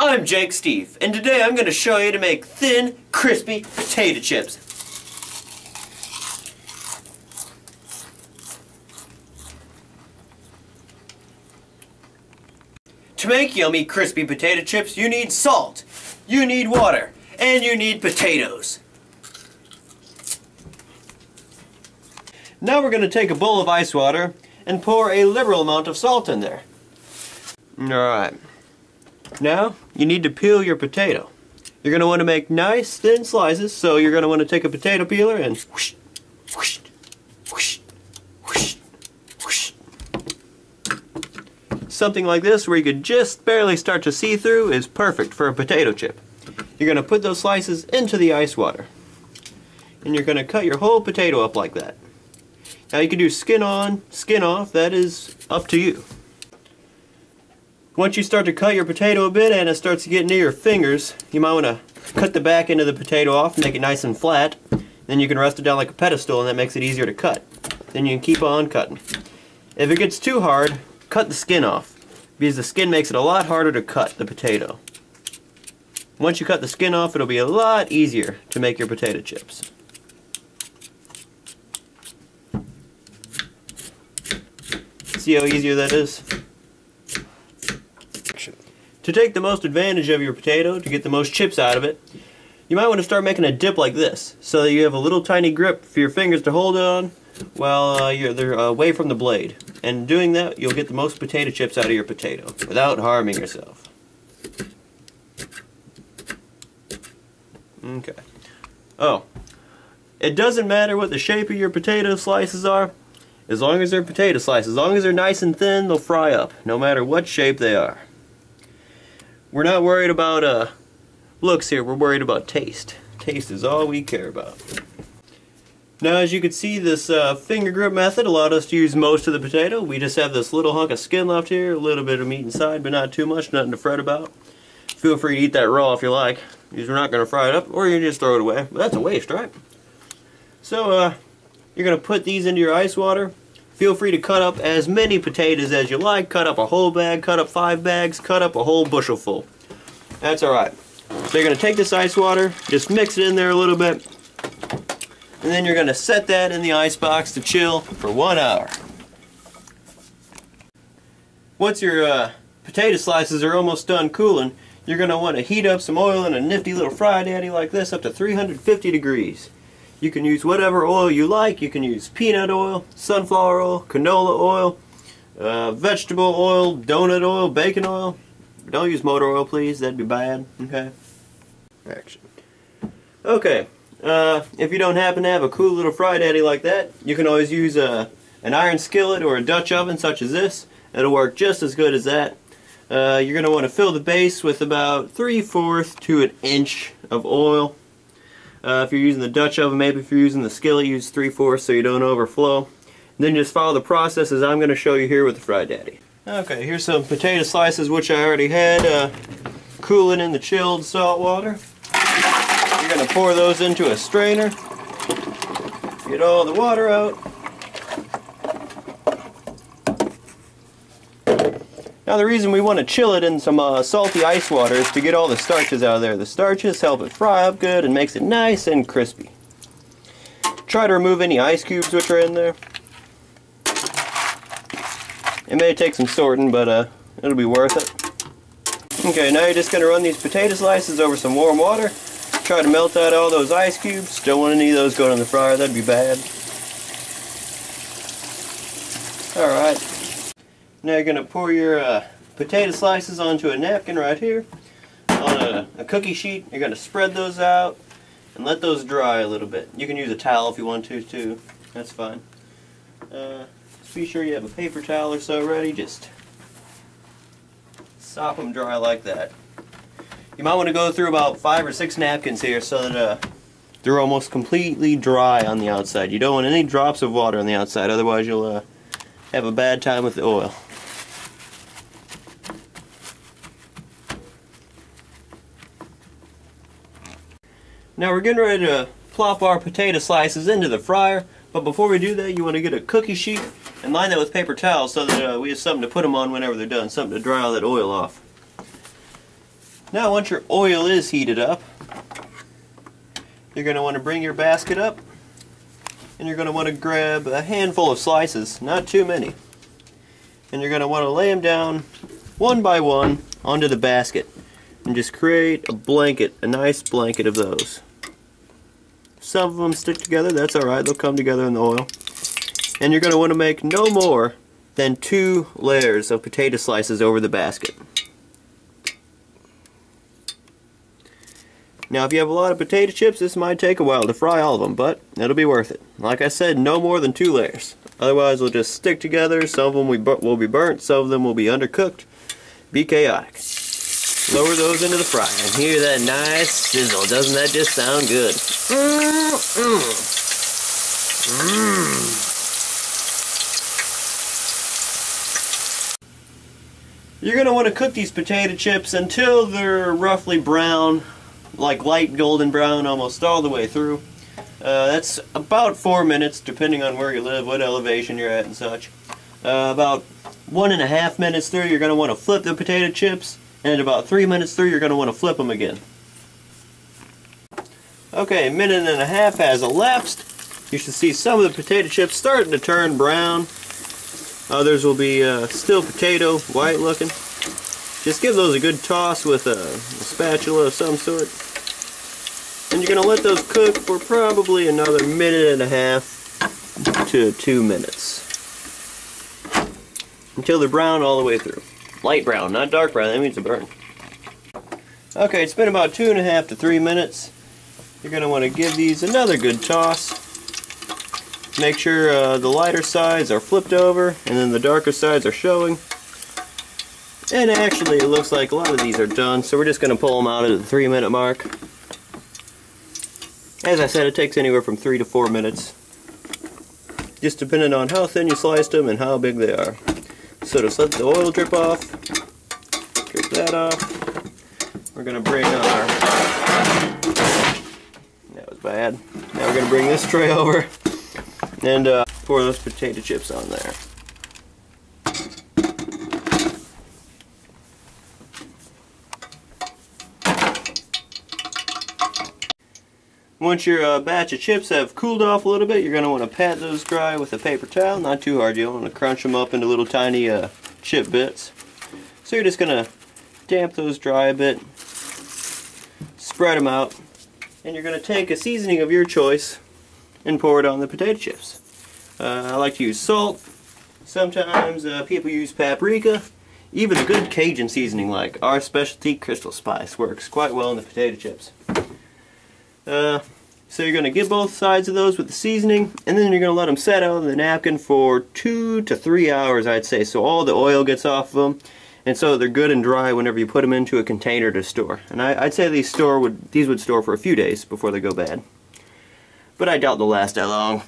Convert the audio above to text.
I'm Jake Steve, and today I'm going to show you to make thin, crispy potato chips. To make yummy, crispy potato chips, you need salt, you need water, and you need potatoes. Now we're going to take a bowl of ice water and pour a liberal amount of salt in there. Alright. Now, you need to peel your potato. You're going to want to make nice thin slices, so you're going to want to take a potato peeler and whoosh, whoosh, whoosh, whoosh, whoosh. Something like this where you could just barely start to see through is perfect for a potato chip. You're going to put those slices into the ice water. And you're going to cut your whole potato up like that. Now you can do skin on, skin off, that is up to you. Once you start to cut your potato a bit and it starts to get near your fingers, you might want to cut the back end of the potato off and make it nice and flat. Then you can rest it down like a pedestal and that makes it easier to cut. Then you can keep on cutting. If it gets too hard, cut the skin off, because the skin makes it a lot harder to cut the potato. Once you cut the skin off, it'll be a lot easier to make your potato chips. See how easier that is? To take the most advantage of your potato, to get the most chips out of it, you might want to start making a dip like this, so that you have a little tiny grip for your fingers to hold on while they're away from the blade. And doing that, you'll get the most potato chips out of your potato, without harming yourself. Okay. Oh. It doesn't matter what the shape of your potato slices are, as long as they're potato slices. As long as they're nice and thin, they'll fry up, no matter what shape they are. We're not worried about looks here, we're worried about taste. Taste is all we care about. Now as you can see, this finger grip method allowed us to use most of the potato. We just have this little hunk of skin left here, a little bit of meat inside, but not too much, nothing to fret about. Feel free to eat that raw if you like, because we're not going to fry it up, or you can just throw it away. But that's a waste, right? So you're going to put these into your ice water. Feel free to cut up as many potatoes as you like. Cut up a whole bag, cut up 5 bags, cut up a whole bushel full. That's alright. So you're going to take this ice water, just mix it in there a little bit, and then you're going to set that in the ice box to chill for 1 hour. Once your potato slices are almost done cooling, you're going to want to heat up some oil in a nifty little fry daddy like this up to 350 degrees. You can use whatever oil you like. You can use peanut oil, sunflower oil, canola oil, vegetable oil, donut oil, bacon oil. Don't use motor oil, please. That'd be bad. Okay? Action. Okay. If you don't happen to have a cool little fry daddy like that, you can always use an iron skillet or a Dutch oven such as this. It'll work just as good as that. You're going to want to fill the base with about 3/4 to 1 inch of oil. If you're using the Dutch oven, maybe if you're using the skillet, use 3/4 so you don't overflow. And then just follow the process as I'm going to show you here with the Fry Daddy. Okay, here's some potato slices which I already had cooling in the chilled salt water. You're going to pour those into a strainer. Get all the water out. Now the reason we want to chill it in some salty ice water is to get all the starches out of there. The starches help it fry up good and makes it nice and crispy. Try to remove any ice cubes which are in there. It may take some sorting, but it'll be worth it. Okay, now you're just going to run these potato slices over some warm water. Try to melt out all those ice cubes. Don't want any of those going in the fryer, that'd be bad. Alright. Now you're going to pour your potato slices onto a napkin right here. On a cookie sheet, you're going to spread those out and let those dry a little bit. You can use a towel if you want to too. That's fine. Just be sure you have a paper towel or so ready. Just sop them dry like that. You might want to go through about 5 or 6 napkins here so that they're almost completely dry on the outside. You don't want any drops of water on the outside, otherwise you'll have a bad time with the oil. Now we're getting ready to plop our potato slices into the fryer, but before we do that you want to get a cookie sheet and line that with paper towels so that we have something to put them on whenever they're done, something to dry all that oil off. Now once your oil is heated up, you're going to want to bring your basket up, and you're going to want to grab a handful of slices, not too many. And you're going to want to lay them down one by one onto the basket and just create a blanket, a nice blanket of those. Some of them stick together, that's alright, they'll come together in the oil. And you're going to want to make no more than 2 layers of potato slices over the basket. Now if you have a lot of potato chips, this might take a while to fry all of them, but it'll be worth it. Like I said, no more than 2 layers. Otherwise they'll just stick together, some of them will be burnt, some of them will be undercooked. Be chaotic. Lower those into the fry and hear that nice sizzle. Doesn't that just sound good? You're going to want to cook these potato chips until they're roughly brown, like light golden brown almost all the way through. That's about 4 minutes, depending on where you live, what elevation you're at and such. About 1.5 minutes through, you're going to want to flip the potato chips, and at about 3 minutes through, you're going to want to flip them again. Okay, 1.5 minutes has elapsed. You should see some of the potato chips starting to turn brown. Others will be still potato, white looking. Just give those a good toss with a spatula of some sort. And you're going to let those cook for probably another 1.5 minutes to 2 minutes. Until they're brown all the way through. Light brown, not dark brown, that means they're burnt. Okay, it's been about 2.5 to 3 minutes. You're going to want to give these another good toss. Make sure the lighter sides are flipped over and then the darker sides are showing. And actually it looks like a lot of these are done, so we're just going to pull them out at the 3-minute mark. As I said, it takes anywhere from 3 to 4 minutes. Just depending on how thin you sliced them and how big they are. So just let the oil drip off. Drip that off. We're going to bring our... That was bad. Now we're going to bring this tray over and pour those potato chips on there. Once your batch of chips have cooled off a little bit, you're going to want to pat those dry with a paper towel. Not too hard, you don't want to crunch them up into little tiny chip bits. So you're just going to damp those dry a bit, spread them out, and you're going to take a seasoning of your choice and pour it on the potato chips. I like to use salt. Sometimes people use paprika. Even a good Cajun seasoning like our specialty Crystal Spice works quite well in the potato chips. So you're going to get both sides of those with the seasoning, and then you're going to let them set out on the napkin for 2 to 3 hours, I'd say, so all the oil gets off of them, and so they're good and dry whenever you put them into a container to store. And I'd say these would store for a few days before they go bad. But I doubt they'll last that long.